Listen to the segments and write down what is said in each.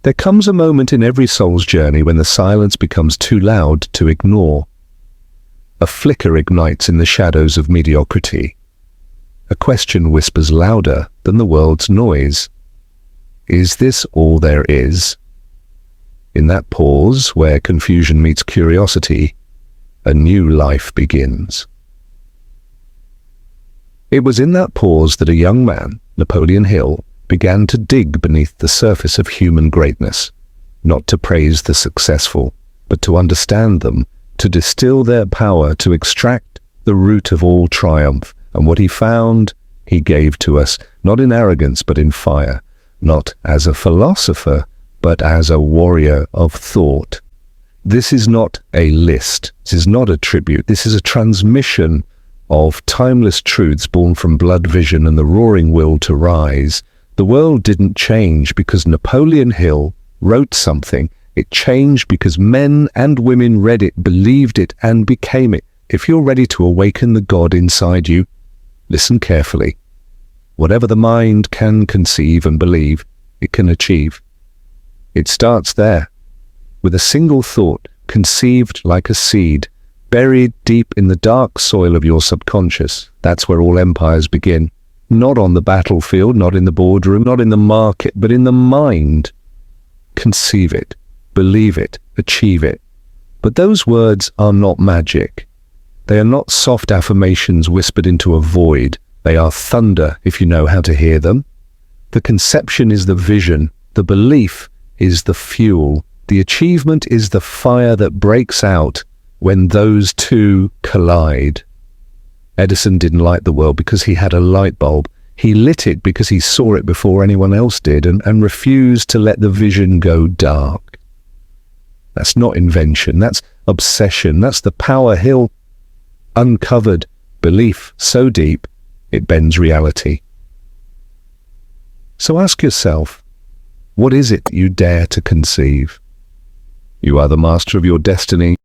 There comes a moment in every soul's journey when the silence becomes too loud to ignore. A flicker ignites in the shadows of mediocrity. A question whispers louder than the world's noise. Is this all there is? In that pause where confusion meets curiosity, a new life begins. It was in that pause that a young man, Napoleon Hill, began to dig beneath the surface of human greatness, not to praise the successful, but to understand them, to distill their power, to extract the root of all triumph. And what he found, he gave to us, not in arrogance, but in fire, not as a philosopher, but as a warrior of thought. This is not a list. This is not a tribute. This is a transmission of timeless truths born from blood vision and the roaring will to rise. The world didn't change because Napoleon Hill wrote something. It changed because men and women read it, believed it, and became it. If you're ready to awaken the God inside you, listen carefully. Whatever the mind can conceive and believe, it can achieve. It starts there, with a single thought, conceived like a seed, buried deep in the dark soil of your subconscious. That's where all empires begin. Not on the battlefield, not in the boardroom, not in the market, but in the mind. Conceive it, believe it, achieve it. But those words are not magic. They are not soft affirmations whispered into a void. They are thunder if you know how to hear them. The conception is the vision. The belief is the fuel. The achievement is the fire that breaks out when those two collide. Edison didn't light the world because he had a light bulb. He lit it because he saw it before anyone else did and refused to let the vision go dark. That's not invention, that's obsession. That's the power Hill uncovered. Belief so deep, it bends reality. So ask yourself, what is it you dare to conceive? You are the master of your destiny.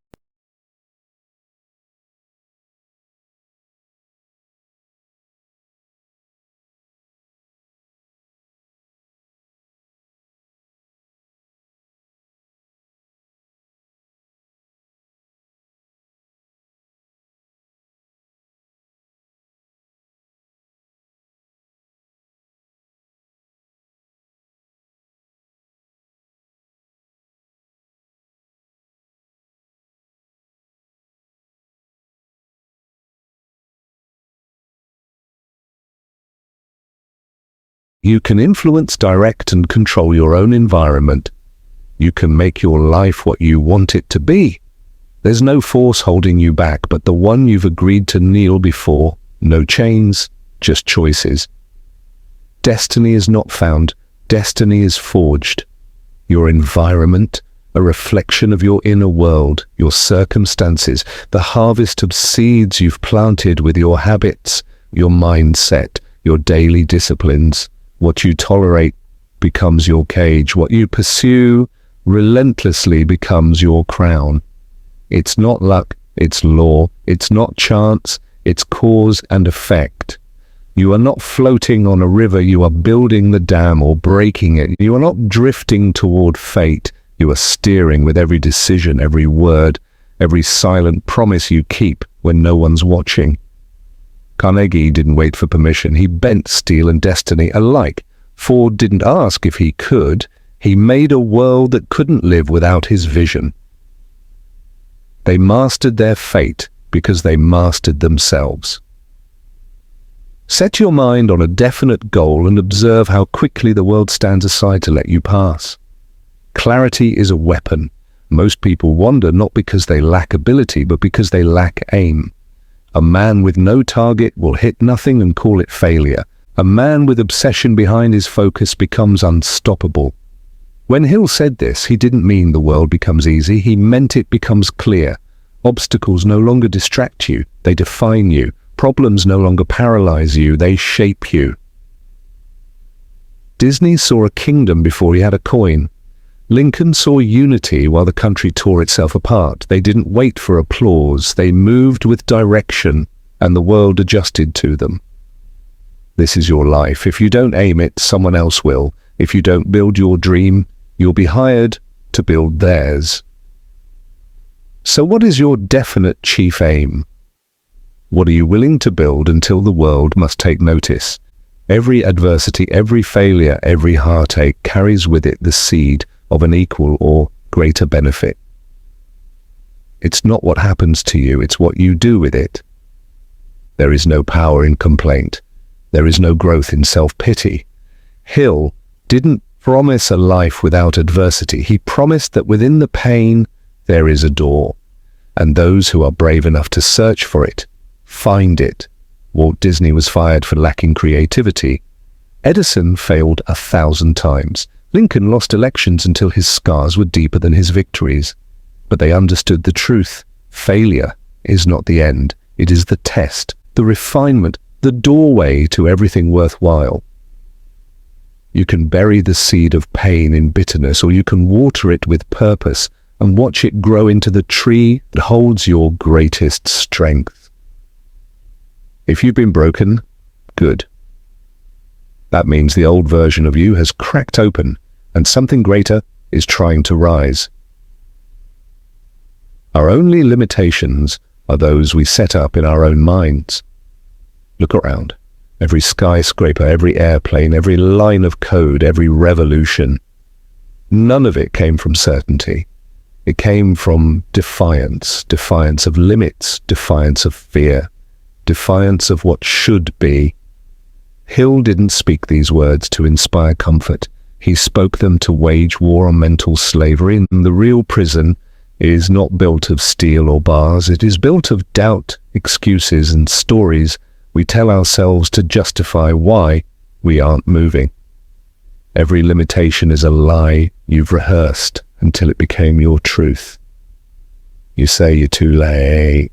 You can influence, direct, and control your own environment. You can make your life what you want it to be. There's no force holding you back but the one you've agreed to kneel before. No chains, just choices. Destiny is not found. Destiny is forged. Your environment, a reflection of your inner world, your circumstances, the harvest of seeds you've planted with your habits, your mindset, your daily disciplines. What you tolerate becomes your cage. What you pursue relentlessly becomes your crown. It's not luck, it's law. It's not chance, it's cause and effect. You are not floating on a river, you are building the dam or breaking it. You are not drifting toward fate. You are steering with every decision, every word, every silent promise you keep when no one's watching. Carnegie didn't wait for permission. He bent steel and destiny alike. Ford didn't ask if he could. He made a world that couldn't live without his vision. They mastered their fate because they mastered themselves. Set your mind on a definite goal and observe how quickly the world stands aside to let you pass. Clarity is a weapon. Most people wander not because they lack ability, but because they lack aim. A man with no target will hit nothing and call it failure. A man with obsession behind his focus becomes unstoppable. When Hill said this, he didn't mean the world becomes easy. He meant it becomes clear. Obstacles no longer distract you. They define you. Problems no longer paralyze you. They shape you. Disney saw a kingdom before he had a coin. Lincoln saw unity while the country tore itself apart. They didn't wait for applause. They moved with direction, and the world adjusted to them. This is your life. If you don't aim it, someone else will. If you don't build your dream, You'll be hired to build theirs. So what is your definite chief aim? What are you willing to build until the world must take notice? Every adversity, every failure, every heartache carries with it the seed of an equal or greater benefit. It's not what happens to you, it's what you do with it. There is no power in complaint. There is no growth in self-pity. Hill didn't promise a life without adversity. He promised that within the pain there is a door, and those who are brave enough to search for it find it. Walt Disney was fired for lacking creativity. Edison failed 1,000 times. Lincoln lost elections until his scars were deeper than his victories. But they understood the truth. Failure is not the end. It is the test, the refinement, the doorway to everything worthwhile. You can bury the seed of pain in bitterness, or you can water it with purpose and watch it grow into the tree that holds your greatest strength. If you've been broken, good. That means the old version of you has cracked open and something greater is trying to rise. Our only limitations are those we set up in our own minds. Look around. Every skyscraper, every airplane, every line of code, every revolution. None of it came from certainty. It came from defiance, defiance of limits, defiance of fear, defiance of what should be. Hill didn't speak these words to inspire comfort. He spoke them to wage war on mental slavery, and the real prison is not built of steel or bars. It is built of doubt, excuses, and stories we tell ourselves to justify why we aren't moving. Every limitation is a lie you've rehearsed until it became your truth. You say you're too late.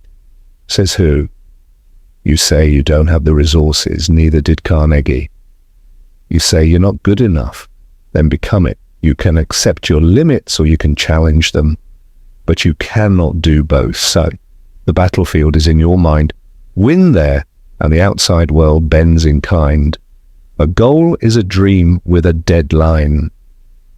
Says who? You say you don't have the resources, neither did Carnegie. You say you're not good enough, then become it. You can accept your limits or you can challenge them, but you cannot do both. So the battlefield is in your mind. Win there, and the outside world bends in kind. A goal is a dream with a deadline.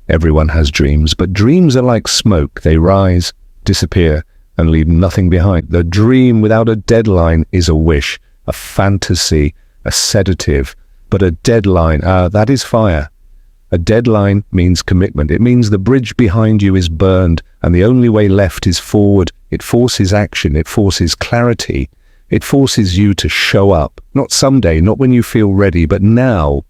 Everyone has dreams, but dreams are like smoke. They rise, disappear, and leave nothing behind. The dream without a deadline is a wish, a fantasy, a sedative. But a deadline, that is fire. A deadline means commitment. It means the bridge behind you is burned, and the only way left is forward. It forces action. It forces clarity. It forces you to show up. Not someday, not when you feel ready, but now.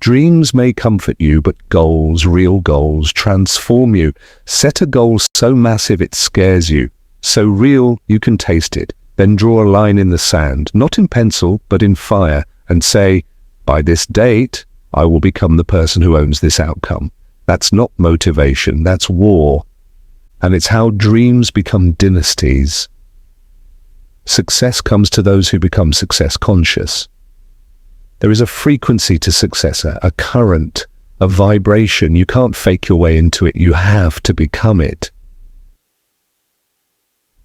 Dreams may comfort you, but goals, real goals, transform you. Set a goal so massive it scares you, so real you can taste it. Then draw a line in the sand, not in pencil, but in fire, and say, by this date, I will become the person who owns this outcome. That's not motivation, that's war. And it's how dreams become dynasties. Success comes to those who become success conscious. There is a frequency to success, a current, a vibration. You can't fake your way into it. You have to become it.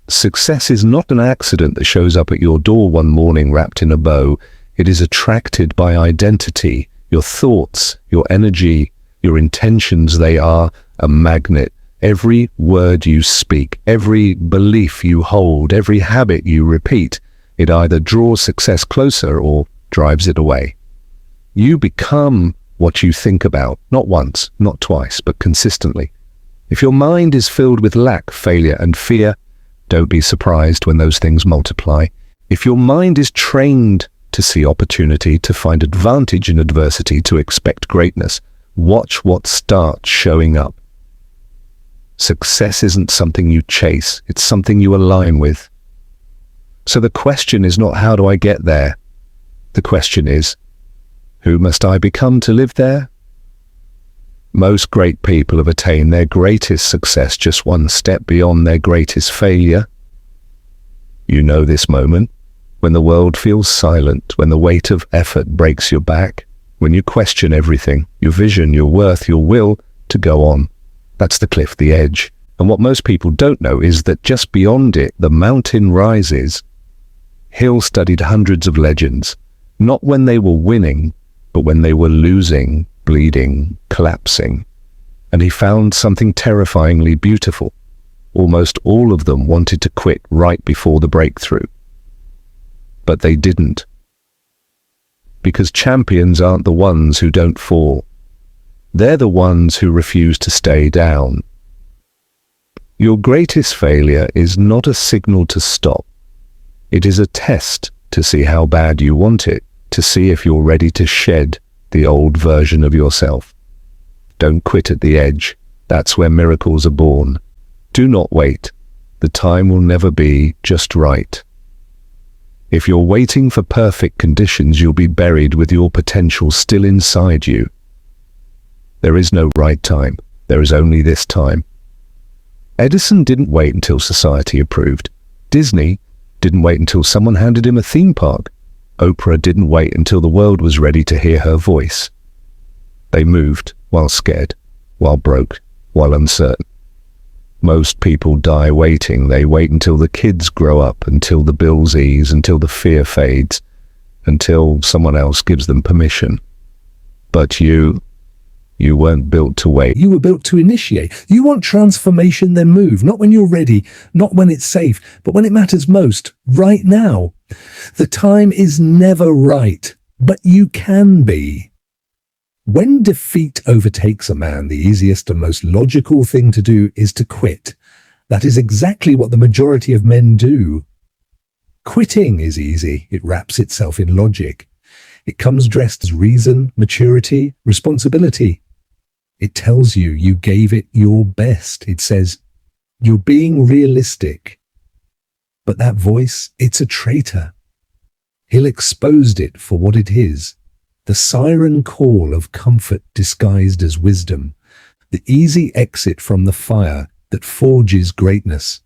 Success is not an accident that shows up at your door one morning wrapped in a bow. It is attracted by identity, your thoughts, your energy, your intentions. They are a magnet. Every word you speak, every belief you hold, every habit you repeat, it either draws success closer or drives it away. You become what you think about, not once, not twice, but consistently. If your mind is filled with lack, failure, and fear, don't be surprised when those things multiply. If your mind is trained to see opportunity, to find advantage in adversity, to expect greatness, watch what starts showing up. Success isn't something you chase, it's something you align with. So the question is not how do I get there? The question is, who must I become to live there? Most great people have attained their greatest success just one step beyond their greatest failure. You know this moment, when the world feels silent, when the weight of effort breaks your back, when you question everything, your vision, your worth, your will to go on. That's the cliff, the edge. And what most people don't know is that just beyond it, the mountain rises. Hill studied hundreds of legends, not when they were winning, but when they were losing, bleeding, collapsing. and he found something terrifyingly beautiful. Almost all of them wanted to quit right before the breakthrough. But they didn't. Because champions aren't the ones who don't fall. They're the ones who refuse to stay down. Your greatest failure is not a signal to stop. It is a test to see how bad you want it, to see if you're ready to shed the old version of yourself. Don't quit at the edge. That's where miracles are born. Do not wait. The time will never be just right. If you're waiting for perfect conditions, you'll be buried with your potential still inside you. There is no right time. There is only this time. Edison didn't wait until society approved. Disney didn't wait until someone handed him a theme park. Oprah didn't wait until the world was ready to hear her voice. They moved while scared, while broke, while uncertain. Most people die waiting. They wait until the kids grow up, until the bills ease, until the fear fades, until someone else gives them permission. But you weren't built to wait. You were built to initiate. You want transformation, then move. Not when you're ready, not when it's safe, but when it matters most, right now. The time is never right, but you can be. When defeat overtakes a man, the easiest and most logical thing to do is to quit. That is exactly what the majority of men do. Quitting is easy. It wraps itself in logic. It comes dressed as reason, maturity, responsibility. It tells you you gave it your best. It says, you're being realistic. But that voice, it's a traitor. Hill exposed it for what it is. The siren call of comfort disguised as wisdom. The easy exit from the fire that forges greatness.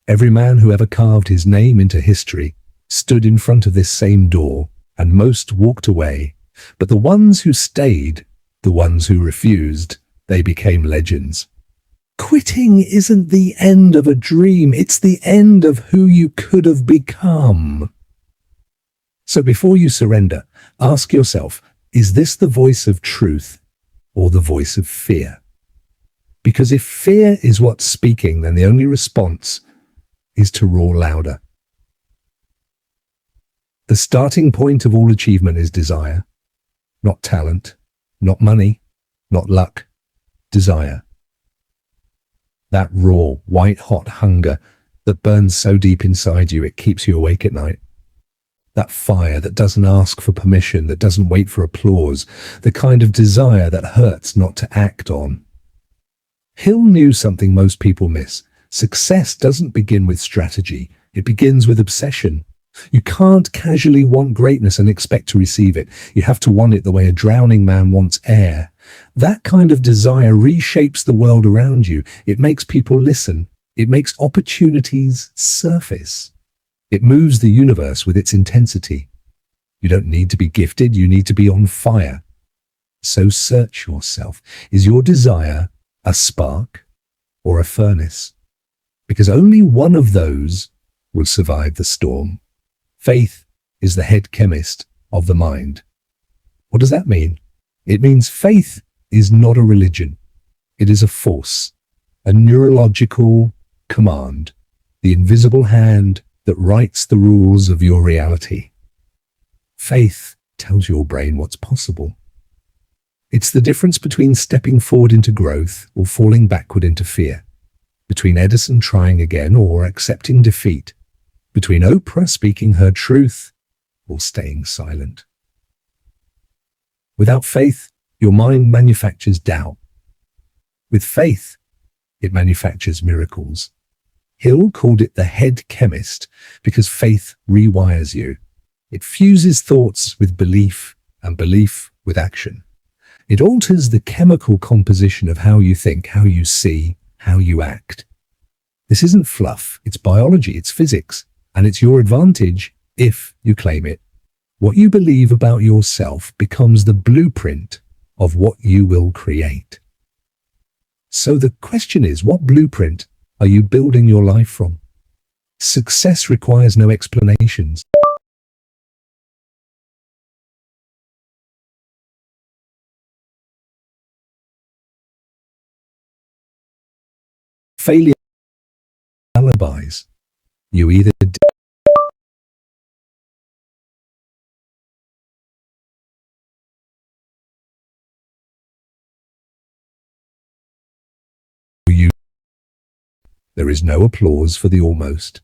Every man who ever carved his name into history stood in front of this same door, and most walked away. But the ones who stayed, the ones who refused, they became legends. Quitting isn't the end of a dream, it's the end of who you could have become. So before you surrender, ask yourself, is this the voice of truth or the voice of fear? Because if fear is what's speaking, then the only response is to roar louder. The starting point of all achievement is desire, not talent, not money, not luck, desire. That raw, white-hot hunger that burns so deep inside you it keeps you awake at night. That fire that doesn't ask for permission, that doesn't wait for applause, the kind of desire that hurts not to act on. Hill knew something most people miss. Success doesn't begin with strategy, it begins with obsession. You can't casually want greatness and expect to receive it. You have to want it the way a drowning man wants air. That kind of desire reshapes the world around you. It makes people listen. It makes opportunities surface. It moves the universe with its intensity. You don't need to be gifted, you need to be on fire. So search yourself. Is your desire a spark or a furnace? Because only one of those will survive the storm. Faith is the head chemist of the mind. What does that mean? It means faith is not a religion. It is a force, a neurological command, the invisible hand that writes the rules of your reality. Faith tells your brain what's possible. It's the difference between stepping forward into growth or falling backward into fear, between Edison trying again or accepting defeat, between Oprah speaking her truth or staying silent. Without faith, your mind manufactures doubt. With faith, it manufactures miracles. Hill called it the head chemist because faith rewires you. It fuses thoughts with belief and belief with action. It alters the chemical composition of how you think, how you see, how you act. This isn't fluff, it's biology, it's physics, and it's your advantage if you claim it. What you believe about yourself becomes the blueprint of what you will create. So the question is, what blueprint are you building your life from? Success requires no explanations. Failure alibis. You either did or you. There is no applause for the almost.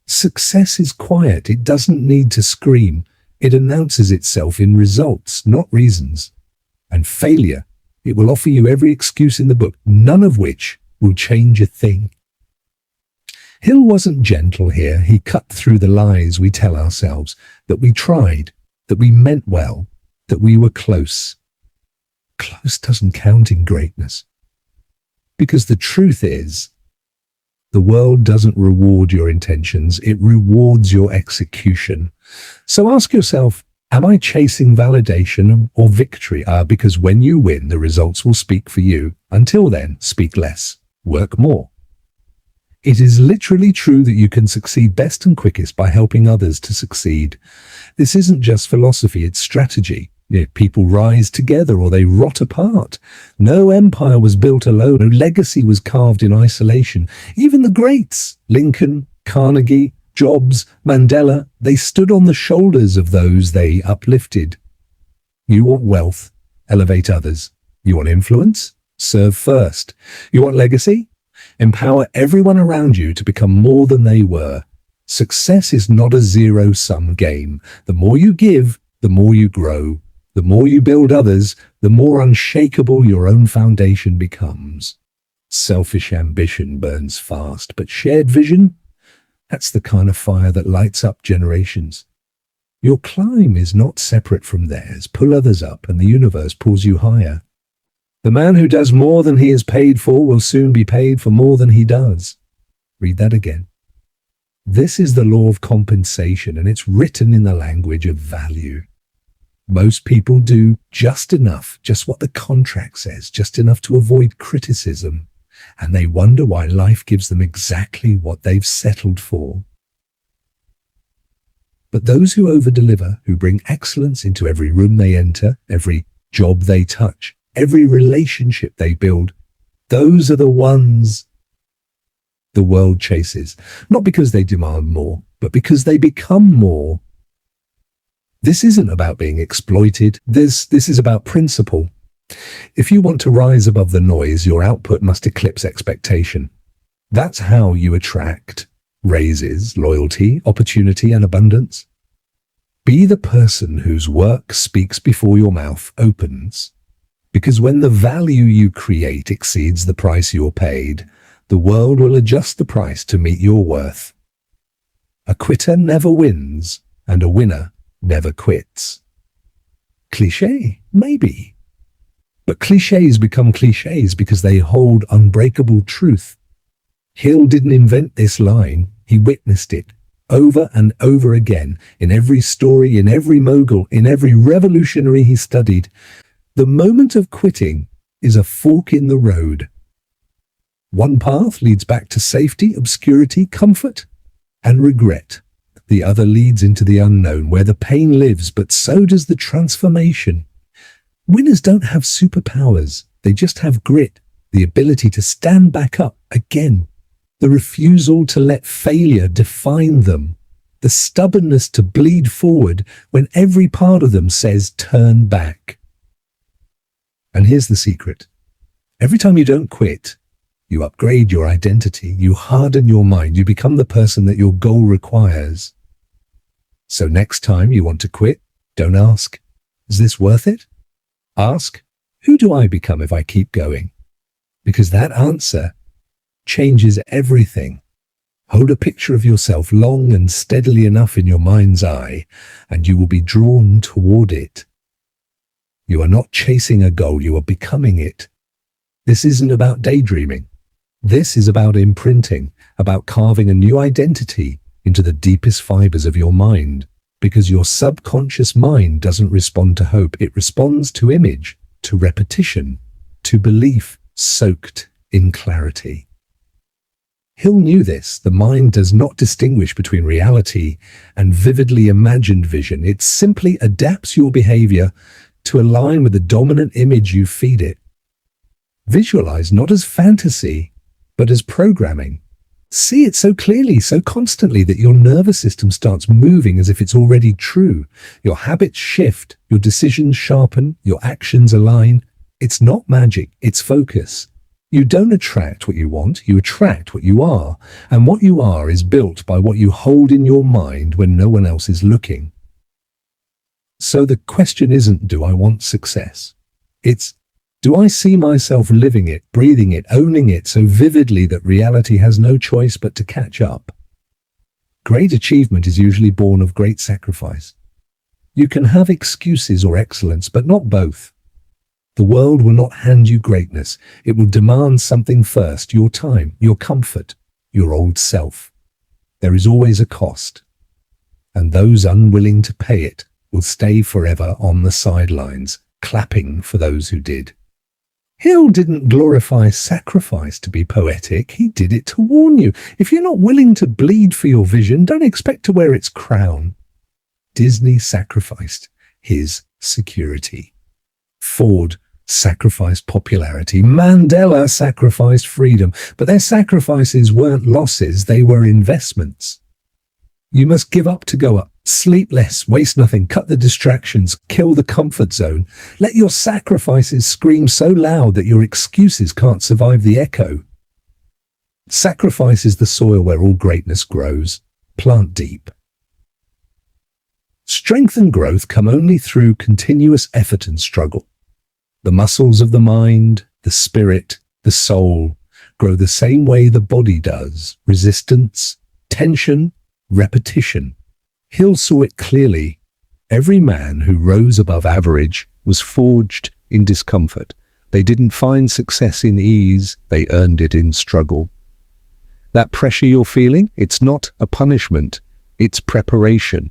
Success is quiet. It doesn't need to scream. It announces itself in results, not reasons. And failure, it will offer you every excuse in the book, none of which will change a thing. Hill wasn't gentle here. He cut through the lies we tell ourselves, that we tried, that we meant well, that we were close. Close doesn't count in greatness. Because the truth is, the world doesn't reward your intentions, it rewards your execution. So ask yourself, am I chasing validation or victory? Because when you win, the results will speak for you. Until then, speak less, work more. It is literally true that you can succeed best and quickest by helping others to succeed. This isn't just philosophy, it's strategy. People rise together or they rot apart. No empire was built alone. No legacy was carved in isolation. Even the greats, Lincoln, Carnegie, Jobs, Mandela, they stood on the shoulders of those they uplifted. You want wealth? Elevate others. You want influence? Serve first. You want legacy? Empower everyone around you to become more than they were. Success is not a zero-sum game. The more you give, the more you grow. The more you build others, the more unshakable your own foundation becomes. Selfish ambition burns fast, but shared vision, that's the kind of fire that lights up generations. Your climb is not separate from theirs. Pull others up and the universe pulls you higher. The man who does more than he is paid for will soon be paid for more than he does. Read that again. This is the law of compensation, and it's written in the language of value. Most people do just enough, just what the contract says, just enough to avoid criticism, and they wonder why life gives them exactly what they've settled for. But those who over-deliver, who bring excellence into every room they enter, every job they touch, every relationship they build, those are the ones the world chases, not because they demand more, but because they become more. This isn't about being exploited. This is about principle. If you want to rise above the noise, your output must eclipse expectation. That's how you attract raises, loyalty, opportunity, and abundance. Be the person whose work speaks before your mouth opens. Because when the value you create exceeds the price you're paid, the world will adjust the price to meet your worth. A quitter never wins, and a winner never quits. Cliché? Maybe. But clichés become clichés because they hold unbreakable truth. Hill didn't invent this line, he witnessed it over and over again, in every story, in every mogul, in every revolutionary he studied. The moment of quitting is a fork in the road. One path leads back to safety, obscurity, comfort, and regret. The other leads into the unknown, where the pain lives, but so does the transformation. Winners don't have superpowers. They just have grit, the ability to stand back up again, the refusal to let failure define them, the stubbornness to bleed forward when every part of them says turn back. And here's the secret. Every time you don't quit, you upgrade your identity, you harden your mind, you become the person that your goal requires. So next time you want to quit, don't ask, is this worth it? Ask, who do I become if I keep going? Because that answer changes everything. Hold a picture of yourself long and steadily enough in your mind's eye, and you will be drawn toward it. You are not chasing a goal, you are becoming it. This isn't about daydreaming. This is about imprinting, about carving a new identity into the deepest fibers of your mind, because your subconscious mind doesn't respond to hope. It responds to image, to repetition, to belief soaked in clarity. Hill knew this. The mind does not distinguish between reality and vividly imagined vision. It simply adapts your behavior to align with the dominant image you feed it. Visualize not as fantasy, but as programming. See it so clearly, so constantly that your nervous system starts moving as if it's already true. Your habits shift, your decisions sharpen, your actions align. It's not magic, it's focus. You don't attract what you want, you attract what you are. And what you are is built by what you hold in your mind when no one else is looking. So the question isn't, do I want success? It's, do I see myself living it, breathing it, owning it so vividly that reality has no choice but to catch up? Great achievement is usually born of great sacrifice. You can have excuses or excellence, but not both. The world will not hand you greatness. It will demand something first, your time, your comfort, your old self. There is always a cost, and those unwilling to pay it will stay forever on the sidelines, clapping for those who did. Hill didn't glorify sacrifice to be poetic. He did it to warn you. If you're not willing to bleed for your vision, don't expect to wear its crown. Disney sacrificed his security. Ford sacrificed popularity. Mandela sacrificed freedom. But their sacrifices weren't losses, they were investments. You must give up to go up. Sleep less, waste nothing, cut the distractions, kill the comfort zone. Let your sacrifices scream so loud that your excuses can't survive the echo. Sacrifice is the soil where all greatness grows. Plant deep. Strength and growth come only through continuous effort and struggle. The muscles of the mind, the spirit, the soul grow the same way the body does. Resistance, tension, repetition. Hill saw it clearly. Every man who rose above average was forged in discomfort. They didn't find success in ease, they earned it in struggle. That pressure you're feeling, it's not a punishment, it's preparation.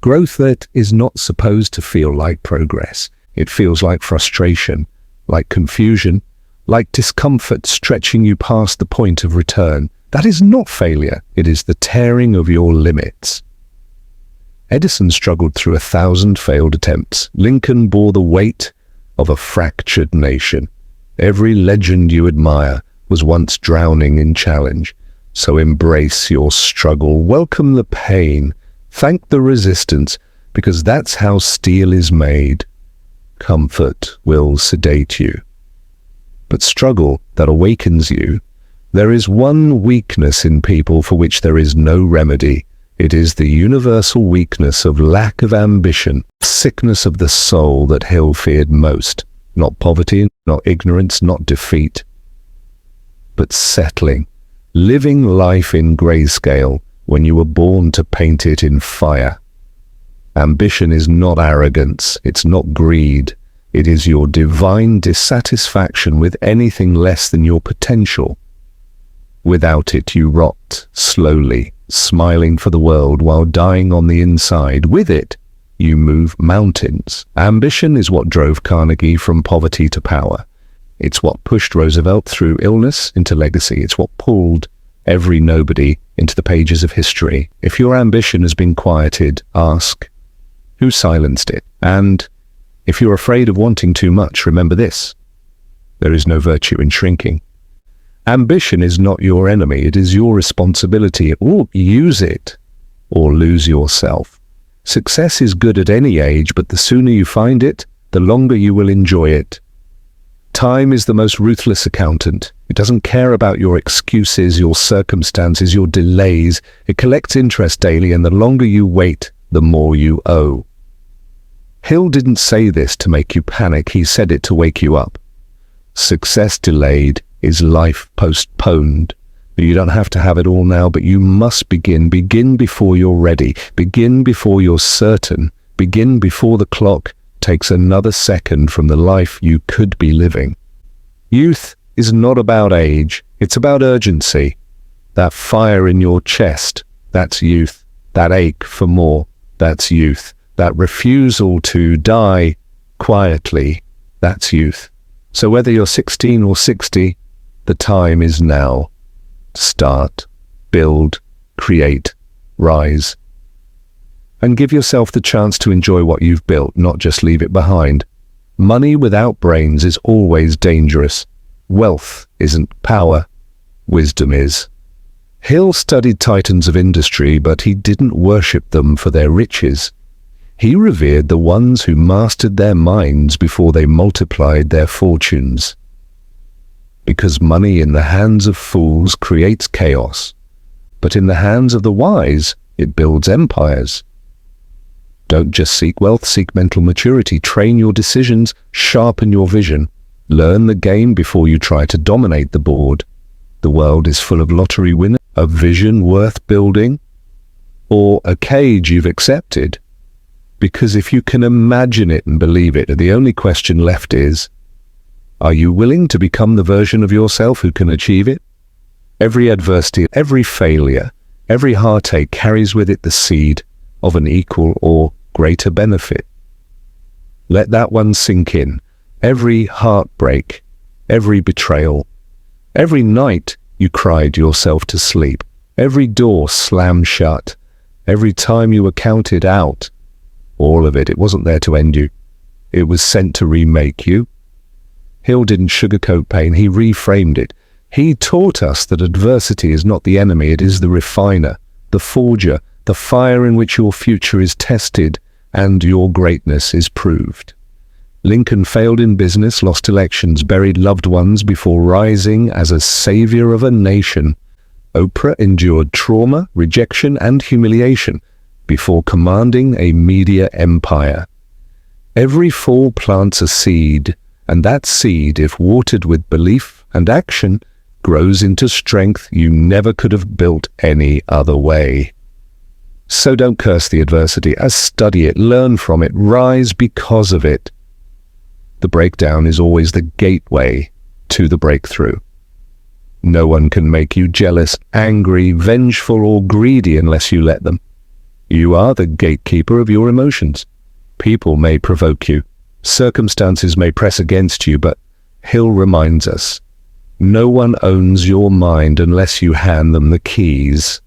Growth that is not supposed to feel like progress. It feels like frustration, like confusion, like discomfort stretching you past the point of return. That is not failure, it is the tearing of your limits. Edison struggled through 1,000 failed attempts. Lincoln bore the weight of a fractured nation. Every legend you admire was once drowning in challenge. So embrace your struggle, welcome the pain, thank the resistance, because that's how steel is made. Comfort will sedate you, but struggle that awakens you. There is one weakness in people for which there is no remedy. It is the universal weakness of lack of ambition, sickness of the soul that Hill feared most. Not poverty, not ignorance, not defeat, but settling, living life in grayscale when you were born to paint it in fire. Ambition is not arrogance, it's not greed. It is your divine dissatisfaction with anything less than your potential. Without it, you rot slowly, smiling for the world while dying on the inside. With it, you move mountains. Ambition is what drove Carnegie from poverty to power. It's what pushed Roosevelt through illness into legacy. It's what pulled every nobody into the pages of history. If your ambition has been quieted, ask, who silenced it? And if you're afraid of wanting too much, remember this: there is no virtue in shrinking. Ambition is not your enemy, it is your responsibility. Or use it, or lose yourself. Success is good at any age, but the sooner you find it, the longer you will enjoy it. Time is the most ruthless accountant. It doesn't care about your excuses, your circumstances, your delays. It collects interest daily, and the longer you wait, the more you owe. Hill didn't say this to make you panic, he said it to wake you up. Success delayed is life postponed. You don't have to have it all now, but you must begin. Begin before you're ready. Begin before you're certain. Begin before the clock takes another second from the life you could be living. Youth is not about age, it's about urgency. That fire in your chest, that's youth. That ache for more, that's youth. That refusal to die quietly, that's youth. So whether you're 16 or 60, the time is now. Start, build, create, rise. And give yourself the chance to enjoy what you've built, not just leave it behind. Money without brains is always dangerous. Wealth isn't power. wisdom is. Hill studied titans of industry, but he didn't worship them for their riches. He revered the ones who mastered their minds before they multiplied their fortunes. Because money in the hands of fools creates chaos, but in the hands of the wise, it builds empires. Don't just seek wealth, seek mental maturity. Train your decisions, sharpen your vision. Learn the game before you try to dominate the board. The world is full of lottery winners. A vision worth building, or a cage you've accepted? Because if you can imagine it and believe it, the only question left is, are you willing to become the version of yourself who can achieve it? Every adversity, every failure, every heartache carries with it the seed of an equal or greater benefit. Let that one sink in. Every heartbreak, every betrayal, every night you cried yourself to sleep, every door slammed shut, every time you were counted out, all of it, it wasn't there to end you. It was sent to remake you. Hill didn't sugarcoat pain, he reframed it. He taught us that adversity is not the enemy, it is the refiner, the forger, the fire in which your future is tested and your greatness is proved. Lincoln failed in business, lost elections, buried loved ones before rising as a savior of a nation. Oprah endured trauma, rejection, and humiliation before commanding a media empire. Every fall plants a seed, and that seed, if watered with belief and action, grows into strength you never could have built any other way. So don't curse the adversity, study it, learn from it, rise because of it. The breakdown is always the gateway to the breakthrough. No one can make you jealous, angry, vengeful, or greedy unless you let them. You are the gatekeeper of your emotions. People may provoke you. Circumstances may press against you, but Hill reminds us, no one owns your mind unless you hand them the keys.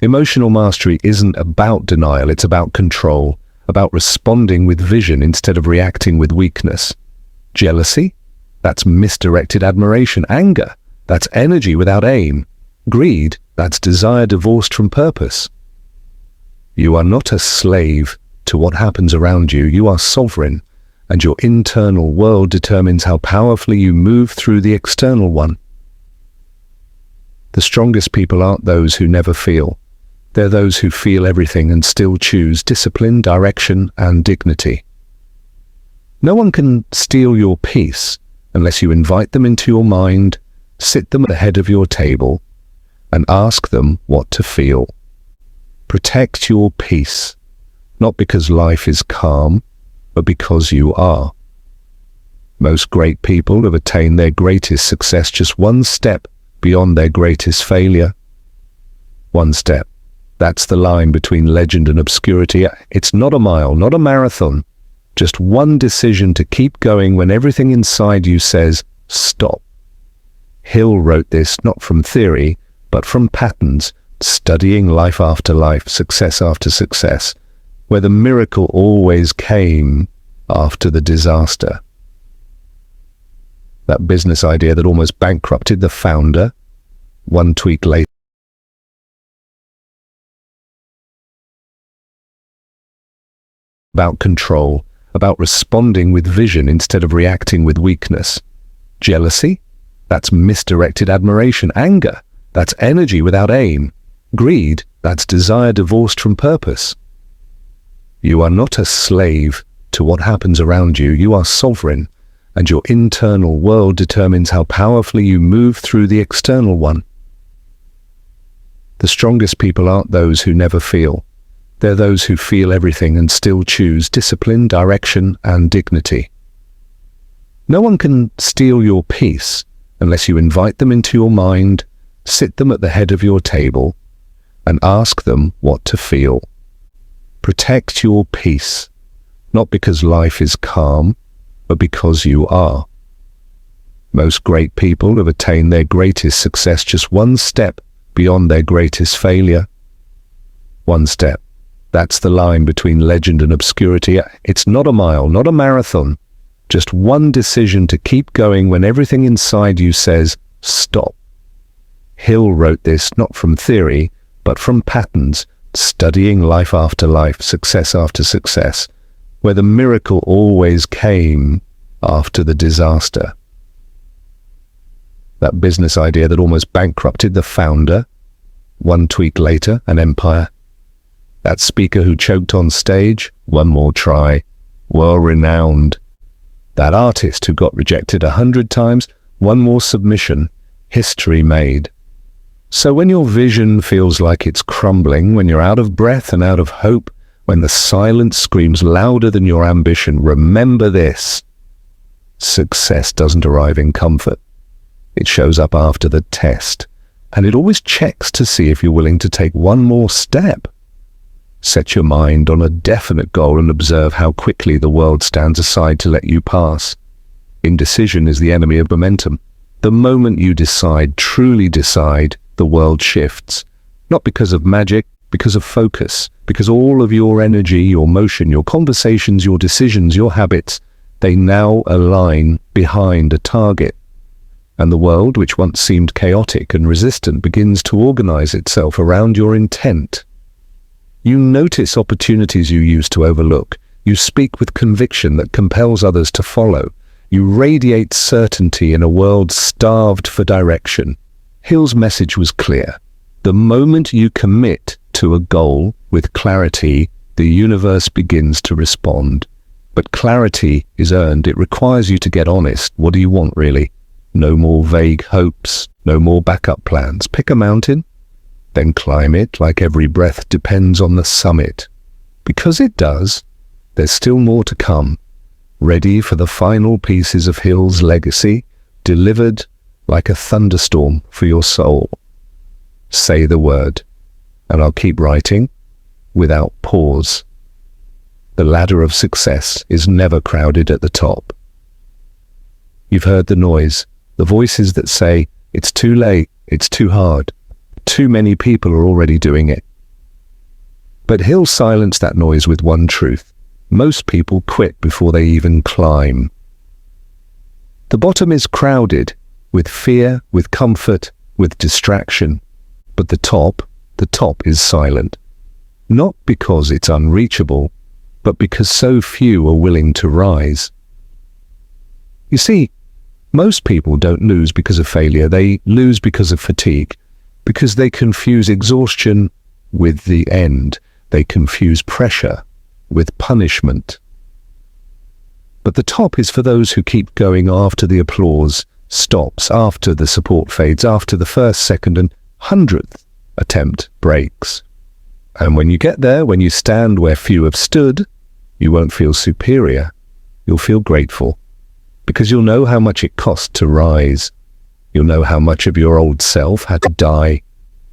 Emotional mastery isn't about denial, it's about control, about responding with vision instead of reacting with weakness. Jealousy? That's misdirected admiration. Anger? That's energy without aim. Greed? That's desire divorced from purpose. You are not a slave to what happens around you. You are sovereign, and your internal world determines how powerfully you move through the external one. The strongest people aren't those who never feel. They're those who feel everything and still choose discipline, direction, and dignity. No one can steal your peace unless you invite them into your mind, sit them at the head of your table, and ask them what to feel. Protect your peace, not because life is calm, but because you are. Most great people have attained their greatest success just one step beyond their greatest failure. One step. That's the line between legend and obscurity. It's not a mile, not a marathon. Just one decision to keep going when everything inside you says, stop. Hill wrote this not from theory, but from patterns, studying life after life, success after success, where the miracle always came after the disaster. That business idea that almost bankrupted the founder, one tweak later, about control, about responding with vision instead of reacting with weakness. Jealousy? That's misdirected admiration. Anger? That's energy without aim. Greed? That's desire divorced from purpose. You are not a slave to what happens around you. You are sovereign, and your internal world determines how powerfully you move through the external one. The strongest people aren't those who never feel. They're those who feel everything and still choose discipline, direction, and dignity. No one can steal your peace unless you invite them into your mind, sit them at the head of your table, and ask them what to feel. Protect your peace, not because life is calm, but because you are. Most great people have attained their greatest success just one step beyond their greatest failure. One step. That's the line between legend and obscurity. It's not a mile, not a marathon. Just one decision to keep going when everything inside you says, stop. Hill wrote this not from theory, but from patterns, studying life after life, success after success, where the miracle always came after the disaster. That business idea that almost bankrupted the founder, one tweak later, an empire. That speaker who choked on stage, one more try, well-renowned. That artist who got rejected 100 times, one more submission, history made. So when your vision feels like it's crumbling, when you're out of breath and out of hope, when the silence screams louder than your ambition, remember this. Success doesn't arrive in comfort. It shows up after the test, and it always checks to see if you're willing to take one more step. Set your mind on a definite goal and observe how quickly the world stands aside to let you pass. Indecision is the enemy of momentum. The moment you decide, truly decide, the world shifts. Not because of magic, because of focus, because all of your energy, your motion, your conversations, your decisions, your habits, they now align behind a target. And the world, which once seemed chaotic and resistant, begins to organize itself around your intent. You notice opportunities you used to overlook. You speak with conviction that compels others to follow. You radiate certainty in a world starved for direction. Hill's message was clear. The moment you commit to a goal with clarity, the universe begins to respond. But clarity is earned. It requires you to get honest. What do you want, really? No more vague hopes, no more backup plans. Pick a mountain, then climb it like every breath depends on the summit. Because it does, there's still more to come. Ready for the final pieces of Hill's legacy, delivered like a thunderstorm for your soul. Say the word, and I'll keep writing without pause. The ladder of success is never crowded at the top. You've heard the noise, the voices that say, it's too late, it's too hard. Too many people are already doing it. But Hill silenced that noise with one truth. Most people quit before they even climb. The bottom is crowded with fear, with comfort, with distraction. But the top is silent. Not because it's unreachable, but because so few are willing to rise. You see, most people don't lose because of failure. They lose because of fatigue, because they confuse exhaustion with the end. They confuse pressure with punishment. But the top is for those who keep going after the applause stops, after the support fades, after the first, second, and 100th attempt breaks. And when you get there, when you stand where few have stood, you won't feel superior. You'll feel grateful, because you'll know how much it cost to rise. You'll know how much of your old self had to die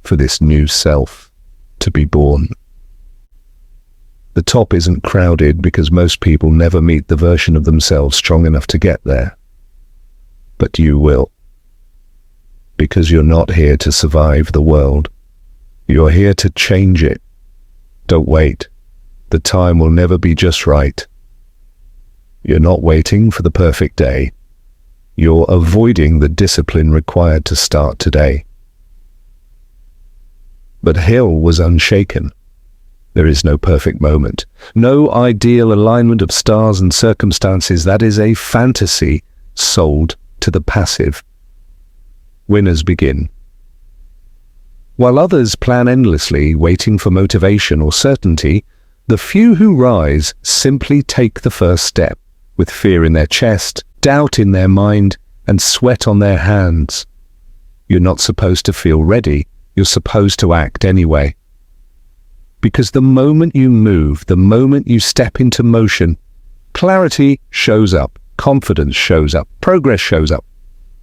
for this new self to be born. The top isn't crowded because most people never meet the version of themselves strong enough to get there. But you will. Because you're not here to survive the world. You're here to change it. Don't wait. The time will never be just right. You're not waiting for the perfect day. You're avoiding the discipline required to start today. But Hill was unshaken. There is no perfect moment, no ideal alignment of stars and circumstances. That is a fantasy sold to the passive. Winners begin. While others plan endlessly, waiting for motivation or certainty, the few who rise simply take the first step, with fear in their chest, doubt in their mind, and sweat on their hands. You're not supposed to feel ready. You're supposed to act anyway. Because the moment you move, the moment you step into motion, clarity shows up, confidence shows up, progress shows up.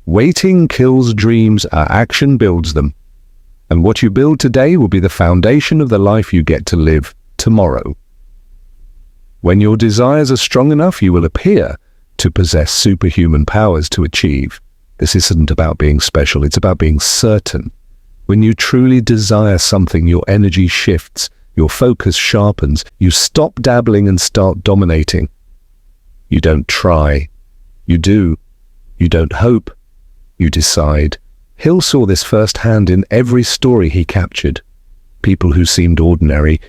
Waiting kills dreams, our action builds them. And what you build today will be the foundation of the life you get to live tomorrow. When your desires are strong enough, you will appear to possess superhuman powers to achieve. This isn't about being special, it's about being certain. When you truly desire something, your energy shifts, your focus sharpens, you stop dabbling and start dominating. You don't try, you do. You don't hope, you decide. Hill saw this firsthand in every story he captured. People who seemed ordinary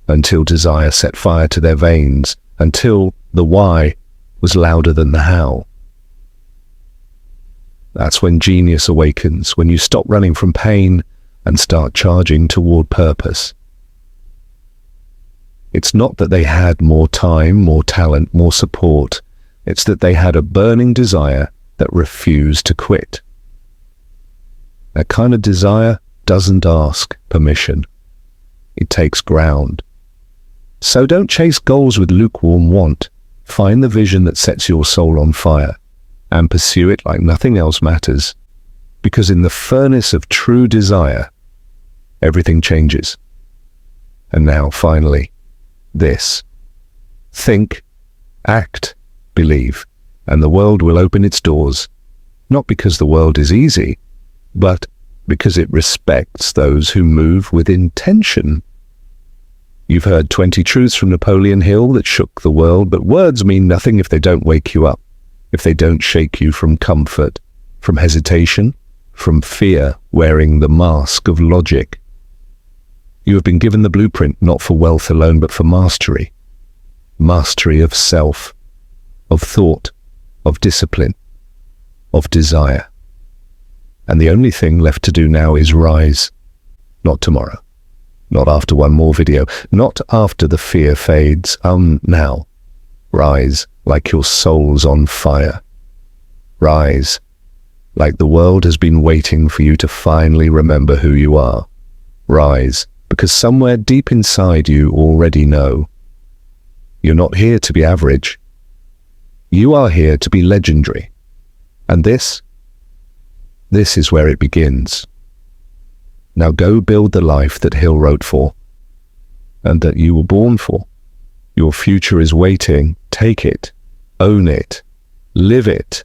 until desire set fire to their veins, until the why was louder than the how. That's when genius awakens, when you stop running from pain and start charging toward purpose. It's not that they had more time, more talent, more support. It's that they had a burning desire that refused to quit. That kind of desire doesn't ask permission. It takes ground. So don't chase goals with lukewarm want. Find the vision that sets your soul on fire and pursue it like nothing else matters. Because in the furnace of true desire, everything changes. And now, finally, this. Think, act, believe, and the world will open its doors, not because the world is easy, but because it respects those who move with intention. You've heard 20 truths from Napoleon Hill that shook the world, but words mean nothing if they don't wake you up, if they don't shake you from comfort, from hesitation, from fear wearing the mask of logic. You have been given the blueprint not for wealth alone, but for mastery. Mastery of self, of thought, of discipline, of desire. And the only thing left to do now is rise. Not tomorrow. Not after one more video. Not after the fear fades. Now. Rise like your soul's on fire. Rise like the world has been waiting for you to finally remember who you are. Rise because somewhere deep inside you already know. You're not here to be average. You are here to be legendary. And this is where it begins. Now go build the life that Hill wrote for, and that you were born for. Your future is waiting. Take it, own it, live it,